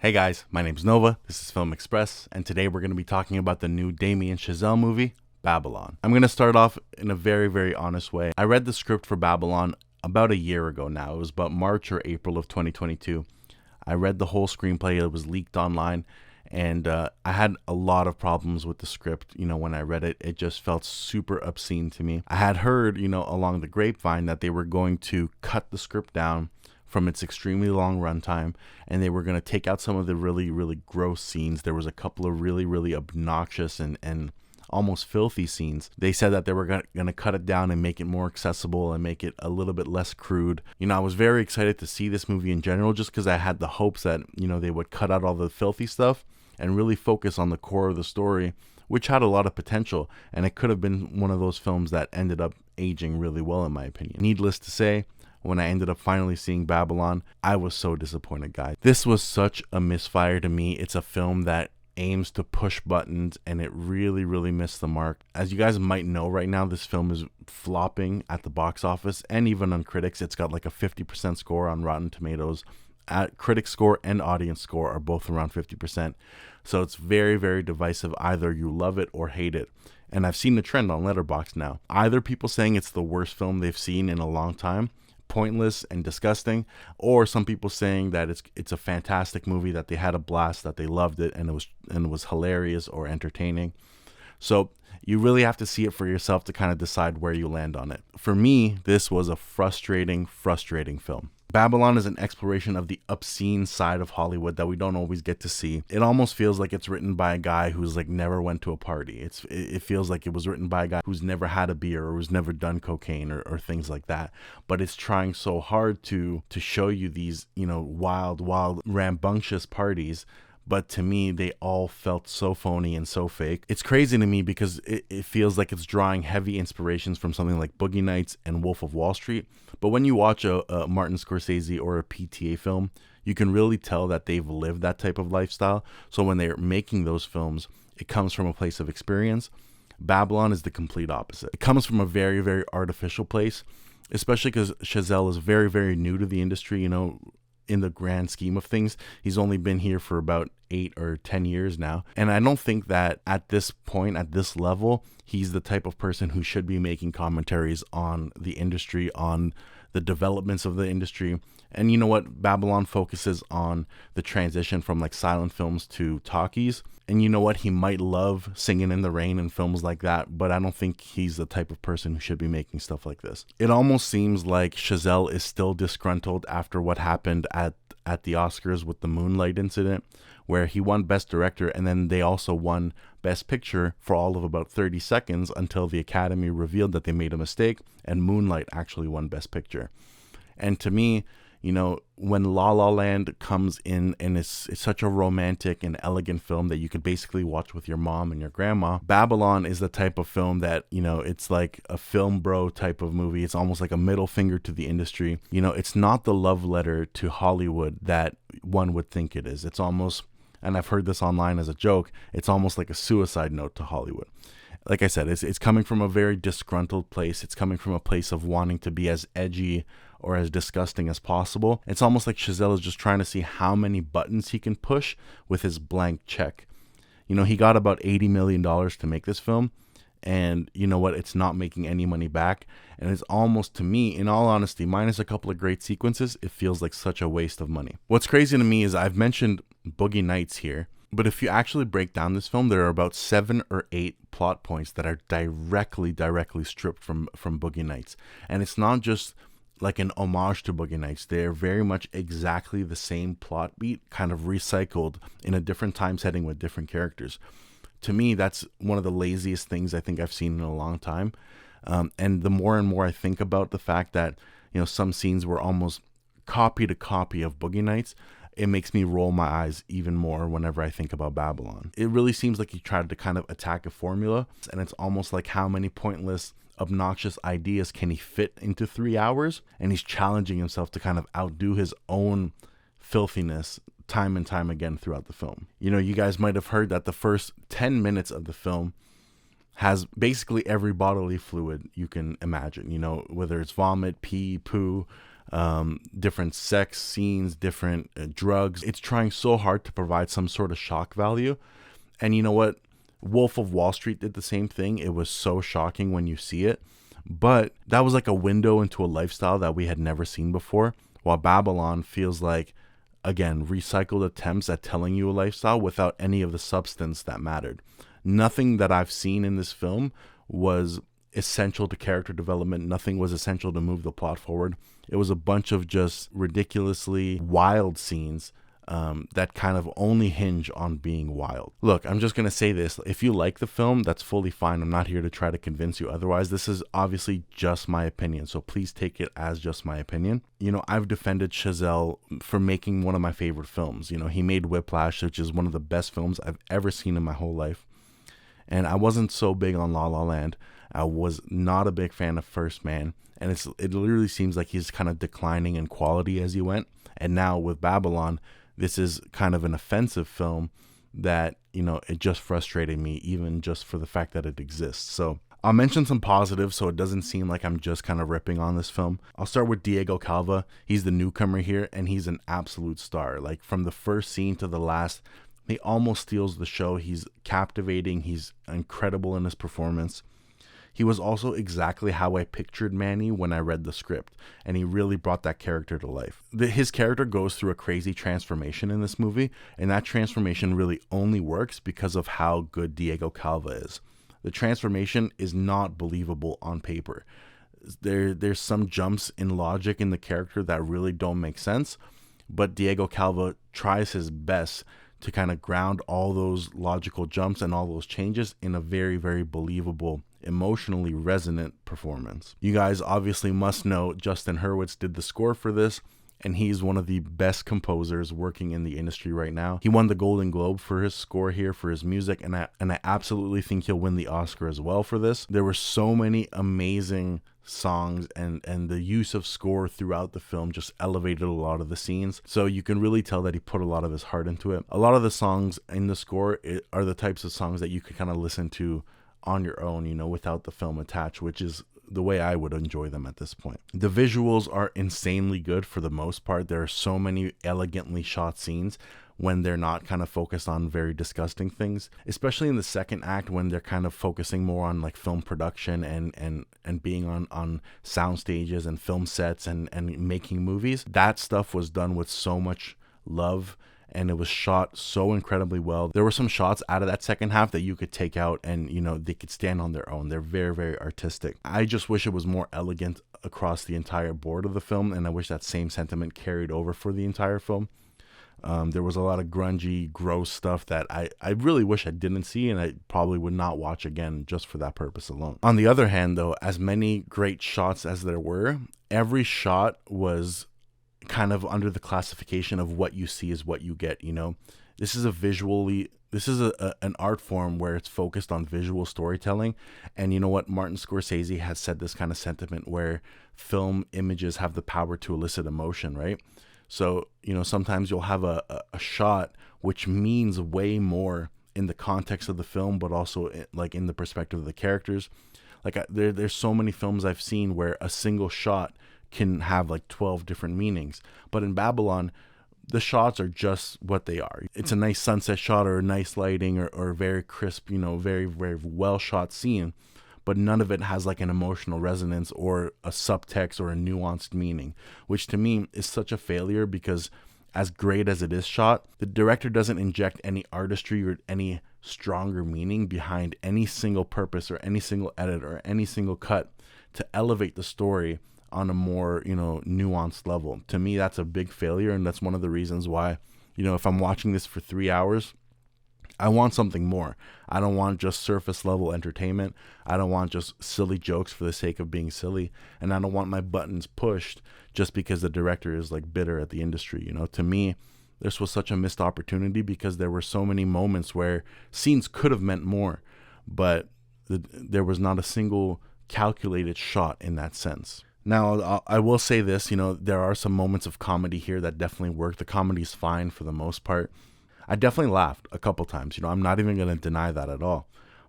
Hey guys, my name's Nova, this is Film Express, and today we're going to be talking about the new Damien Chazelle movie, Babylon. I'm going to start off in a very honest way. I read the script for Babylon about a year ago now. It was about March or April of 2022. I read the whole screenplay, it was leaked online, and I had a lot of problems with the script. When I read it, it just felt super obscene to me. I had heard, along the grapevine that they were going to cut the script down from its extremely long runtime, and they were going to take out some of the really gross scenes. There was a couple of really obnoxious and almost filthy scenes. They said that they were going to cut it down and make it more accessible and make it a little bit less crude. I was very excited to see this movie in general, just because I had the hopes that they would cut out all the filthy stuff and really focus on the core of the story, which had a lot of potential, and it could have been one of those films that ended up aging really well, in my opinion. Needless to say, when I ended up finally seeing Babylon, I was so disappointed, guys. This was such a misfire to me. It's a film that aims to push buttons, and it really missed the mark. As you guys might know right now, this film is flopping at the box office and even on critics. It's got like a 50% score on Rotten Tomatoes. At critic score and audience score are both around 50%. So it's very divisive. Either you love it or hate it. And I've seen the trend on Letterboxd now. Either people saying it's the worst film they've seen in a long time, pointless and disgusting, or some people saying that it's a fantastic movie, that they had a blast, that they loved it, and it was hilarious or entertaining. So you really have to see it for yourself to kind of decide where you land on it. For me, this was a frustrating film. Babylon is an exploration of the obscene side of Hollywood that we don't always get to see. It almost feels like it's written by a guy who's like never went to a party. It feels like it was written by a guy who's never had a beer or who's never done cocaine or things like that. But it's trying so hard to show you these, wild, rambunctious parties. But to me, they all felt so phony and so fake. It's crazy to me because it feels like it's drawing heavy inspirations from something like Boogie Nights and Wolf of Wall Street. But when you watch a Martin Scorsese or a PTA film, you can really tell that they've lived that type of lifestyle. So when they're making those films, it comes from a place of experience. Babylon is the complete opposite. It comes from a very artificial place, especially because Chazelle is very new to the industry, in the grand scheme of things. He's only been here for about 8 or 10 years now. And I don't think that at this point, at this level, he's the type of person who should be making commentaries on the industry, on the developments of the industry. And you know what? Babylon focuses on the transition from like silent films to talkies. And you know what? He might love Singing in the Rain and films like that, but I don't think he's the type of person who should be making stuff like this. It almost seems like Chazelle is still disgruntled after what happened at the Oscars with the Moonlight incident, where he won Best Director and then they also won Best Picture for all of about 30 seconds until the Academy revealed that they made a mistake and Moonlight actually won Best Picture. And to me, when La La Land comes in and it's such a romantic and elegant film that you could basically watch with your mom and your grandma, Babylon is the type of film that, it's like a film bro type of movie. It's almost like a middle finger to the industry. It's not the love letter to Hollywood that one would think it is. It's almost, and I've heard this online as a joke, it's almost like a suicide note to Hollywood. Like I said, it's coming from a very disgruntled place. It's coming from a place of wanting to be as edgy or as disgusting as possible. It's almost like Chazelle is just trying to see how many buttons he can push with his blank check. He got about $80 million to make this film, and you know what? It's not making any money back. And it's almost, to me, in all honesty, minus a couple of great sequences, it feels like such a waste of money. What's crazy to me is I've mentioned Boogie Nights here, but if you actually break down this film, there are about 7 or 8 plot points that are directly stripped from Boogie Nights. And it's not just like an homage to Boogie Nights. They're very much exactly the same plot beat, kind of recycled in a different time setting with different characters. To me, that's one of the laziest things I think I've seen in a long time. And the more and more I think about the fact that, some scenes were almost copy to copy of Boogie Nights, it makes me roll my eyes even more whenever I think about Babylon. It really seems like he tried to kind of attack a formula, and it's almost like how many pointless, obnoxious ideas can he fit into 3 hours? And he's challenging himself to kind of outdo his own filthiness time and time again throughout the film. You guys might have heard that the first 10 minutes of the film has basically every bodily fluid you can imagine, whether it's vomit, pee, poo, different sex scenes, different drugs. It's trying so hard to provide some sort of shock value. And you know what? Wolf of Wall Street did the same thing. It was so shocking when you see it. But that was like a window into a lifestyle that we had never seen before. While Babylon feels like, again, recycled attempts at telling you a lifestyle without any of the substance that mattered. Nothing that I've seen in this film was essential to character development. Nothing was essential to move the plot forward. It was a bunch of just ridiculously wild scenes that kind of only hinge on being wild. Look, I'm just going to say this. If you like the film, that's fully fine. I'm not here to try to convince you otherwise. This is obviously just my opinion, so please take it as just my opinion. You know, I've defended Chazelle for making one of my favorite films. You know, he made Whiplash, which is one of the best films I've ever seen in my whole life. And I wasn't so big on La La Land. I was not a big fan of First Man. And it literally seems like he's kind of declining in quality as he went. And now with Babylon, this is kind of an offensive film that, you know, it just frustrated me, even just for the fact that it exists. So I'll mention some positives so it doesn't seem like I'm just kind of ripping on this film. I'll start with Diego Calva. He's the newcomer here, and he's an absolute star. Like, from the first scene to the last, he almost steals the show. He's captivating. He's incredible in his performance. He was also exactly how I pictured Manny when I read the script, and he really brought that character to life. His character goes through a crazy transformation in this movie, and that transformation really only works because of how good Diego Calva is. The transformation is not believable on paper. There's some jumps in logic in the character that really don't make sense, but Diego Calva tries his best to kind of ground all those logical jumps and all those changes in a very, very believable, emotionally resonant performance. You guys obviously must know Justin Hurwitz did the score for this, and he's one of the best composers working in the industry right now. He won the Golden Globe for his score here, for his music, and I absolutely think he'll win the Oscar as well for this. There were so many amazing songs, and the use of score throughout the film just elevated a lot of the scenes, so you can really tell that he put a lot of his heart into it. A lot of the songs in the score are the types of songs that you could kind of listen to on your own, you know, without the film attached, which is the way I would enjoy them at this point. The visuals are insanely good for the most part. There are so many elegantly shot scenes when they're not kind of focused on very disgusting things, especially in the second act when they're kind of focusing more on like film production and being on sound stages and film sets and making movies. That stuff was done with so much love, and it was shot so incredibly well. There were some shots out of that second half that you could take out and, you know, they could stand on their own. They're very, very artistic. I just wish it was more elegant across the entire board of the film, and I wish that same sentiment carried over for the entire film. There was a lot of grungy, gross stuff that I really wish I didn't see, and I probably would not watch again just for that purpose alone. On the other hand, though, as many great shots as there were, every shot was kind of under the classification of what you see is what you get. You know, this is an art form where it's focused on visual storytelling, and you know what, Martin Scorsese has said this kind of sentiment where film images have the power to elicit emotion, right? So, you know, sometimes you'll have a shot which means way more in the context of the film, but also like in the perspective of the characters. Like there's so many films I've seen where a single shot can have like 12 different meanings, but in Babylon the shots are just what they are. It's a nice sunset shot or a nice lighting or a very crisp, you know, very, very well shot scene, but none of it has like an emotional resonance or a subtext or a nuanced meaning, which to me is such a failure, because as great as it is shot, the director doesn't inject any artistry or any stronger meaning behind any single purpose or any single edit or any single cut to elevate the story on a more, you know, nuanced level. To me, that's a big failure, and that's one of the reasons why, you know, if I'm watching this for 3 hours, I want something more. I don't want just surface level entertainment. I don't want just silly jokes for the sake of being silly, and I don't want my buttons pushed just because the director is like bitter at the industry. You know, to me, this was such a missed opportunity because there were so many moments where scenes could have meant more, but there was not a single calculated shot in that sense. Now, I will say this, you know, there are some moments of comedy here that definitely work. The comedy's fine for the most part. I definitely laughed a couple times, you know, I'm not even going to deny that at all.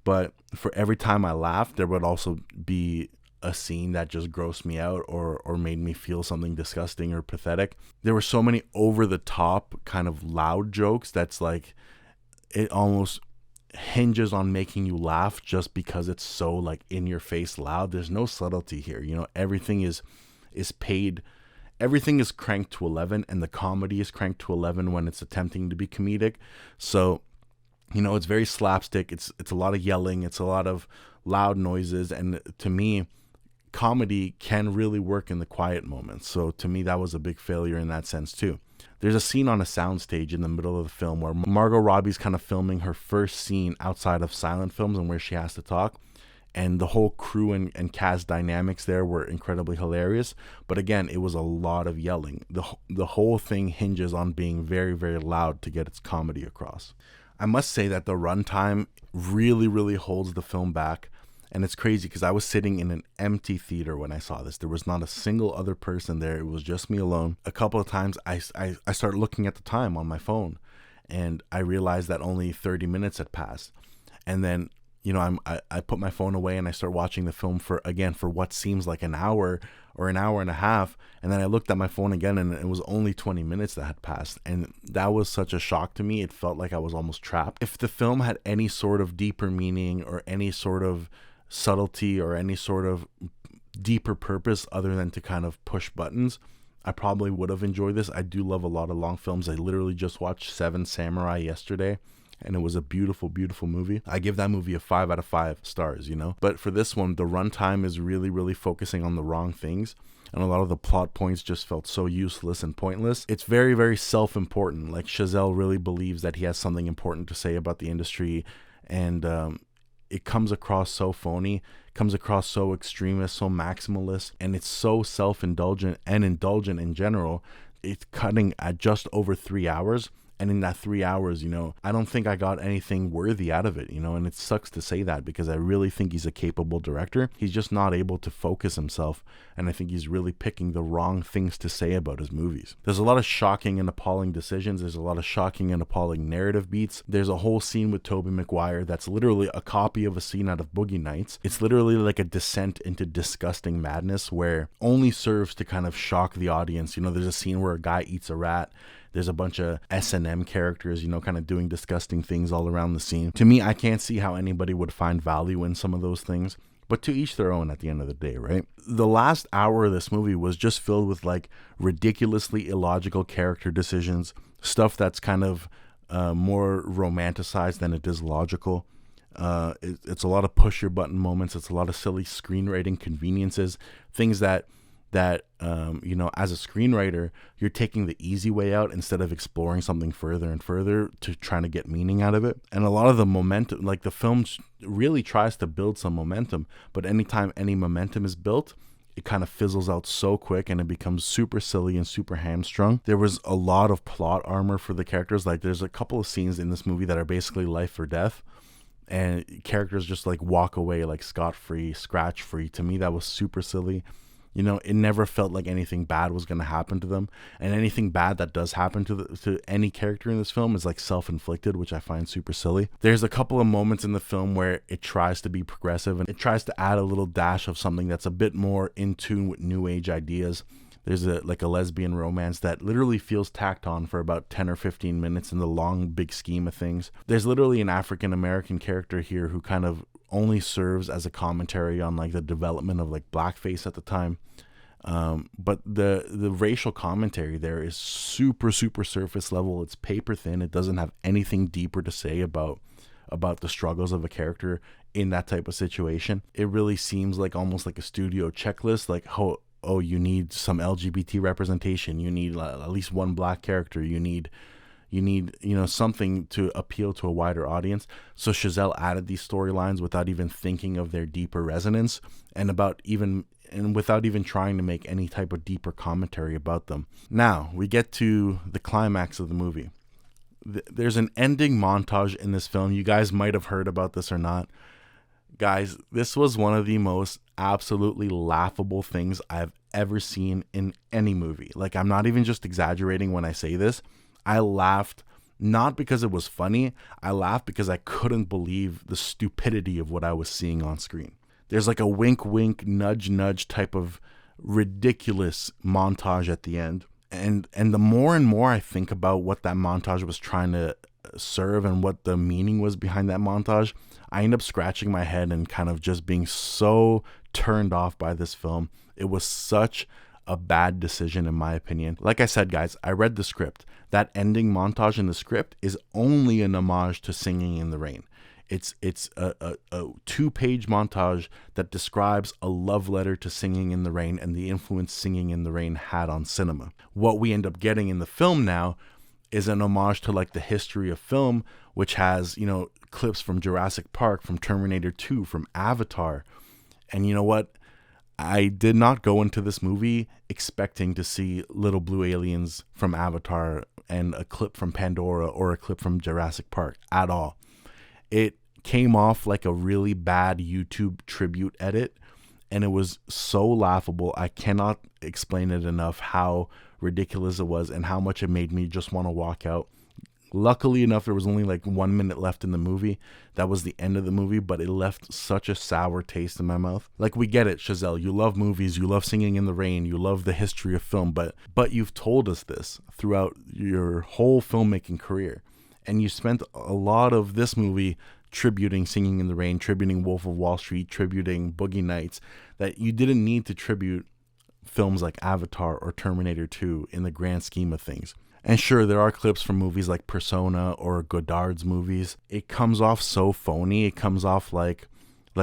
But for every time I laughed, there would also be a scene that just grossed me out or made me feel something disgusting or pathetic. There were so many over the top kind of loud jokes that's like it almost hinges on making you laugh just because it's so like in your face loud. There's no subtlety here. You know, everything is paid. Everything is cranked to 11, and the comedy is cranked to 11 when it's attempting to be comedic. So, you know, it's very slapstick. It's a lot of yelling. It's a lot of loud noises. And to me, comedy can really work in the quiet moments. So to me, that was a big failure in that sense too. There's a scene on a soundstage in the middle of the film where Margot Robbie's kind of filming her first scene outside of silent films and where she has to talk. And the whole crew and cast dynamics there were incredibly hilarious. But again, it was a lot of yelling. The whole thing hinges on being very, very loud to get its comedy across. I must say that the runtime really, really holds the film back. And it's crazy because I was sitting in an empty theater when I saw this. There was not a single other person there. It was just me alone. A couple of times I started looking at the time on my phone, and I realized that only 30 minutes had passed. And then, you know, I put my phone away and I start watching the film for what seems like an hour or an hour and a half. And then I looked at my phone again and it was only 20 minutes that had passed. And that was such a shock to me. It felt like I was almost trapped. If the film had any sort of deeper meaning or any sort of subtlety or any sort of deeper purpose other than to kind of push buttons, I probably would have enjoyed this. I do love a lot of long films. I literally just watched Seven Samurai yesterday, and it was a beautiful, beautiful movie. I give that movie a 5 out of 5 stars, you know? But for this one, the runtime is really, really focusing on the wrong things. And a lot of the plot points just felt so useless and pointless. It's very, very self-important. Like, Chazelle really believes that he has something important to say about the industry. And it comes across so phony, comes across so extremist, so maximalist. And it's so self-indulgent and indulgent in general. It's cutting at just over 3 hours. And in that 3 hours, you know, I don't think I got anything worthy out of it, you know, and it sucks to say that because I really think he's a capable director. He's just not able to focus himself. And I think he's really picking the wrong things to say about his movies. There's a lot of shocking and appalling decisions. There's a lot of shocking and appalling narrative beats. There's a whole scene with Tobey Maguire that's literally a copy of a scene out of Boogie Nights. It's literally like a descent into disgusting madness where only serves to kind of shock the audience. You know, there's a scene where a guy eats a rat. There's a bunch of S&M characters, you know, kind of doing disgusting things all around the scene. To me, I can't see how anybody would find value in some of those things, but to each their own at the end of the day, right? The last hour of this movie was just filled with like ridiculously illogical character decisions, stuff that's kind of more romanticized than it is logical. It's a lot of push your button moments. It's a lot of silly screenwriting conveniences, things that you know, as a screenwriter, you're taking the easy way out instead of exploring something further and further to trying to get meaning out of it. And a lot of the momentum, like the film really tries to build some momentum, but anytime any momentum is built, it kind of fizzles out so quick and it becomes super silly and super hamstrung. There was a lot of plot armor for the characters. Like there's a couple of scenes in this movie that are basically life or death, and characters just like walk away like scot-free, scratch-free. To me, that was super silly. You know, it never felt like anything bad was going to happen to them. And anything bad that does happen to any character in this film is like self-inflicted, which I find super silly. There's a couple of moments in the film where it tries to be progressive and it tries to add a little dash of something that's a bit more in tune with new age ideas. There's a lesbian romance that literally feels tacked on for about 10 or 15 minutes in the long, big scheme of things. There's literally an African-American character here who kind of only serves as a commentary on like the development of like blackface at the time. But the racial commentary there is super, super surface level. It's paper thin. It doesn't have anything deeper to say about the struggles of a character in that type of situation. It really seems like almost like a studio checklist, like, oh, you need some LGBT representation. You need at least one black character. You need, you know, something to appeal to a wider audience. So Chazelle added these storylines without even thinking of their deeper resonance and without even trying to make any type of deeper commentary about them. Now, we get to the climax of the movie. There's an ending montage in this film. You guys might have heard about this or not. Guys, this was one of the most absolutely laughable things I've ever seen in any movie. Like, I'm not even just exaggerating when I say this. I laughed not because it was funny. I laughed because I couldn't believe the stupidity of what I was seeing on screen. There's like a wink, wink, nudge, nudge type of ridiculous montage at the end. And the more and more I think about what that montage was trying to serve and what the meaning was behind that montage, I end up scratching my head and kind of just being so turned off by this film. It was such a bad decision in my opinion. Like I said, guys, I read the script. That ending montage in the script is only an homage to Singing in the Rain. It's a 2-page montage that describes a love letter to Singing in the Rain and the influence Singing in the Rain had on cinema. What we end up getting in the film now is an homage to like the history of film, which has, you know, clips from Jurassic Park, from Terminator 2, from Avatar. And you know what? I did not go into this movie expecting to see little blue aliens from Avatar and a clip from Pandora or a clip from Jurassic Park at all. It came off like a really bad YouTube tribute edit, and it was so laughable. I cannot explain it enough how ridiculous it was and how much it made me just want to walk out. Luckily enough, there was only like 1 minute left in the movie. That was the end of the movie, but it left such a sour taste in my mouth. Like, we get it, Chazelle. You love movies, you love Singing in the Rain, you love the history of film, but you've told us this throughout your whole filmmaking career. And you spent a lot of this movie tributing Singing in the Rain, tributing Wolf of Wall Street, tributing Boogie Nights, that you didn't need to tribute films like Avatar or Terminator 2 in the grand scheme of things. And sure, there are clips from movies like Persona or Godard's movies. It comes off so phony. It comes off like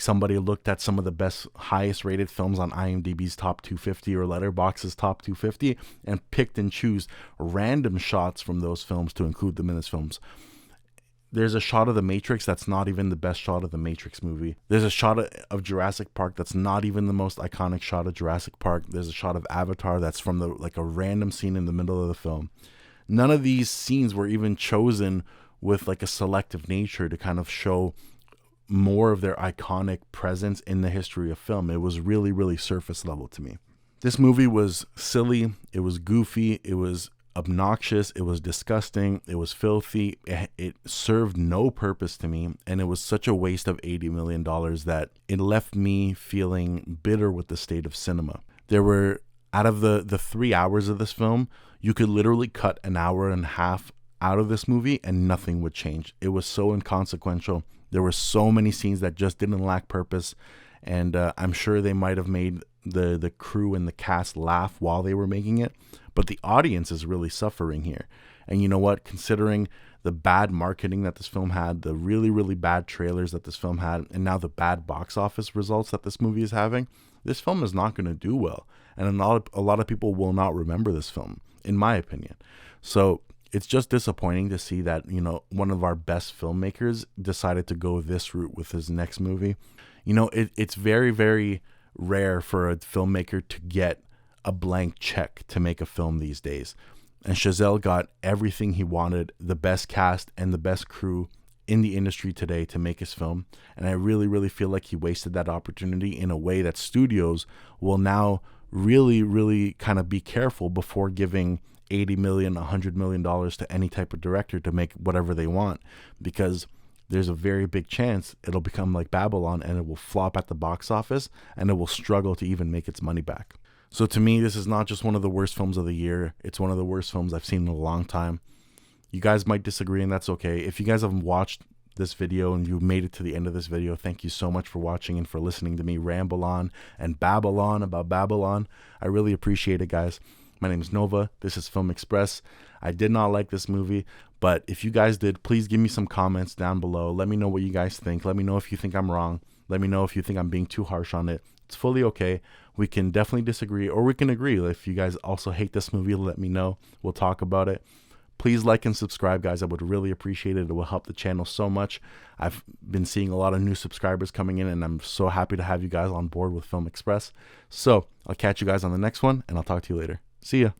somebody looked at some of the best, highest rated films on IMDb's top 250 or Letterboxd's top 250 and picked and choose random shots from those films to include them in his films. There's a shot of The Matrix that's not even the best shot of the Matrix movie. There's a shot of Jurassic Park that's not even the most iconic shot of Jurassic Park. There's a shot of Avatar that's from a random scene in the middle of the film. None of these scenes were even chosen with like a selective nature to kind of show more of their iconic presence in the history of film. It was really, really surface level to me. This movie was silly. It was goofy. It was obnoxious. It was disgusting. It was filthy. It served no purpose to me, and it was such a waste of $80 million that it left me feeling bitter with the state of cinema. There were, out of the 3 hours of this film, you could literally cut an hour and a half out of this movie and nothing would change. It was so inconsequential. There were so many scenes that just didn't lack purpose, and I'm sure they might have made the crew and the cast laugh while they were making it, but the audience is really suffering here. And you know what? Considering the bad marketing that this film had, the really, really bad trailers that this film had, and now the bad box office results that this movie is having, this film is not going to do well. And a lot of people will not remember this film, in my opinion. So it's just disappointing to see that, you know, one of our best filmmakers decided to go this route with his next movie. You know, it's very, very rare for a filmmaker to get a blank check to make a film these days. And Chazelle got everything he wanted, the best cast and the best crew in the industry today to make his film. And I really, really feel like he wasted that opportunity in a way that studios will now really, really kind of be careful before giving $80 million, $100 million to any type of director to make whatever they want, because there's a very big chance it'll become like Babylon and it will flop at the box office and it will struggle to even make its money back. So to me, this is not just one of the worst films of the year. It's one of the worst films I've seen in a long time. You guys might disagree, and that's okay. If you guys haven't watched this video and you've made it to the end of this video, thank you so much for watching and for listening to me ramble on and babble on about Babylon. I really appreciate it, guys. My name is Nova. This is Film Express. I did not like this movie, but if you guys did, please give me some comments down below. Let me know what you guys think. Let me know if you think I'm wrong. Let me know if you think I'm being too harsh on it. It's fully okay. We can definitely disagree, or we can agree. If you guys also hate this movie, let me know. We'll talk about it. Please like and subscribe, guys. I would really appreciate it. It will help the channel so much. I've been seeing a lot of new subscribers coming in, and I'm so happy to have you guys on board with Film Express. So I'll catch you guys on the next one, and I'll talk to you later. See ya.